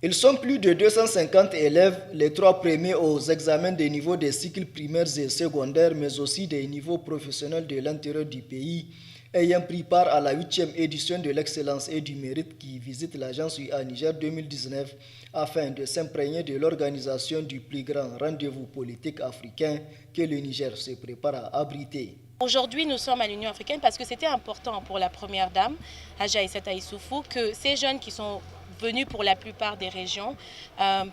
Ils sont plus de 250 élèves, les 3 premiers aux examens des niveaux des cycles primaires et secondaires, mais aussi des niveaux professionnels de l'intérieur du pays, ayant pris part à la 8e édition de l'excellence et du mérite qui visite l'agence UA Niger 2019 afin de s'imprégner de l'organisation du plus grand rendez-vous politique africain que le Niger se prépare à abriter. Aujourd'hui, nous sommes à l'Union africaine parce que c'était important pour la première dame, Hadja Aïssata Issoufou, que ces jeunes qui sont venus pour la plupart des régions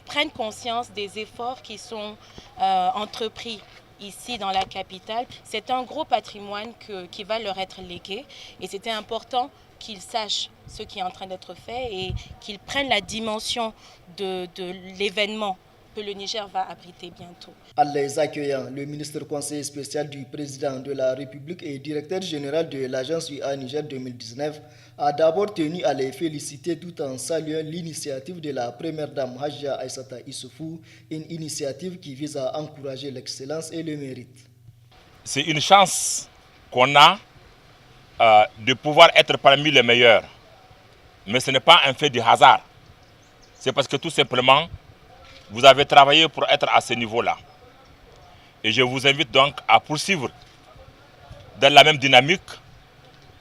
prennent conscience des efforts qui sont entrepris ici dans la capitale. C'est un gros patrimoine qui va leur être légué et c'était important qu'ils sachent ce qui est en train d'être fait et qu'ils prennent la dimension de l'événement que le Niger va abriter bientôt. En les accueillant, le ministre conseiller spécial du président de la République et directeur général de l'agence UA Niger 2019 a d'abord tenu à les féliciter tout en saluant l'initiative de la première dame Hadja Aïssata Issoufou, une initiative qui vise à encourager l'excellence et le mérite. C'est une chance qu'on a de pouvoir être parmi les meilleurs. Mais ce n'est pas un fait du hasard. C'est parce que tout simplement, vous avez travaillé pour être à ce niveau-là. Et je vous invite donc à poursuivre dans la même dynamique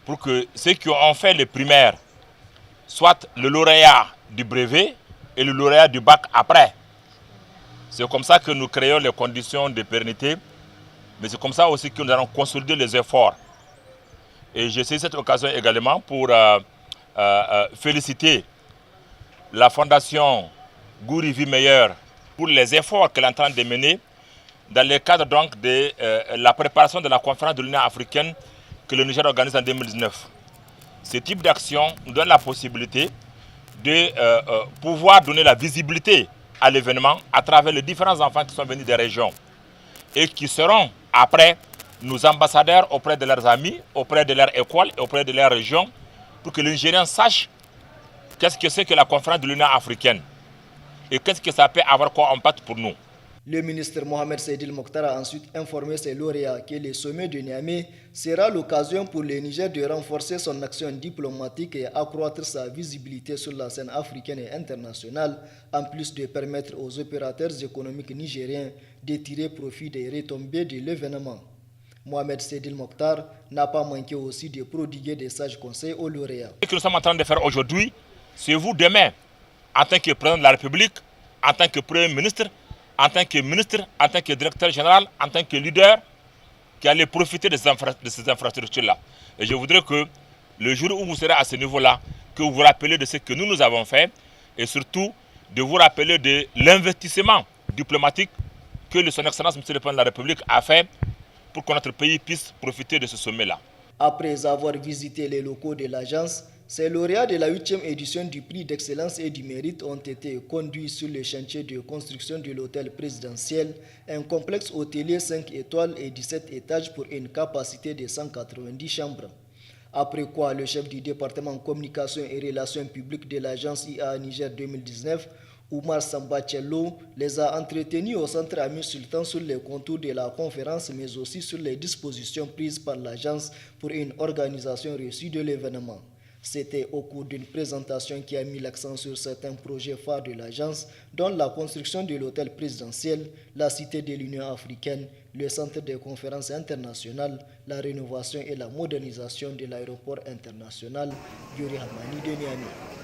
pour que ceux qui ont fait les primaires soient le lauréat du brevet et le lauréat du bac après. C'est comme ça que nous créons les conditions de pérennité, mais c'est comme ça aussi que nous allons consolider les efforts. Et je saisis cette occasion également pour féliciter la fondation Gouri Vie Meilleure pour les efforts qu'elle est en train de mener dans le cadre donc de la préparation de la conférence de l'Union africaine que le Niger organise en 2019. Ce type d'action nous donne la possibilité de pouvoir donner la visibilité à l'événement à travers les différents enfants qui sont venus des régions et qui seront après nos ambassadeurs auprès de leurs amis, auprès de leur école et auprès de leur région pour que les Nigériens sachent qu'est-ce que c'est que la conférence de l'Union africaine et qu'est-ce que ça peut avoir comme impact pour nous. Le ministre Mohamed Seydil Mokhtar a ensuite informé ses lauréats que le sommet de Niamey sera l'occasion pour le Niger de renforcer son action diplomatique et accroître sa visibilité sur la scène africaine et internationale, en plus de permettre aux opérateurs économiques nigériens de tirer profit des retombées de l'événement. Mohamed Seydil Mokhtar n'a pas manqué aussi de prodiguer des sages conseils aux lauréats. Ce que nous sommes en train de faire aujourd'hui, c'est vous demain, en tant que président de la République, en tant que Premier ministre, en tant que ministre, en tant que directeur général, en tant que leader, qui allait profiter de ces infrastructures-là. Et je voudrais que le jour où vous serez à ce niveau-là, que vous vous rappelez de ce que nous avons fait et surtout de vous rappeler de l'investissement diplomatique que son Excellence M. le Président de la République a fait pour que notre pays puisse profiter de ce sommet-là. Après avoir visité les locaux de l'agence, ces lauréats de la 8e édition du prix d'excellence et du mérite ont été conduits sur le chantier de construction de l'hôtel présidentiel, un complexe hôtelier 5 étoiles et 17 étages pour une capacité de 190 chambres. Après quoi, le chef du département communication et relations publiques de l'agence IA Niger 2019, Oumar Sambacello, les a entretenus au centre Amin Sultan sur les contours de la conférence, mais aussi sur les dispositions prises par l'agence pour une organisation réussie de l'événement. C'était au cours d'une présentation qui a mis l'accent sur certains projets phares de l'agence, dont la construction de l'hôtel présidentiel, la cité de l'Union africaine, le centre des conférences internationales, la rénovation et la modernisation de l'aéroport international Yuri Hamani de Niamey.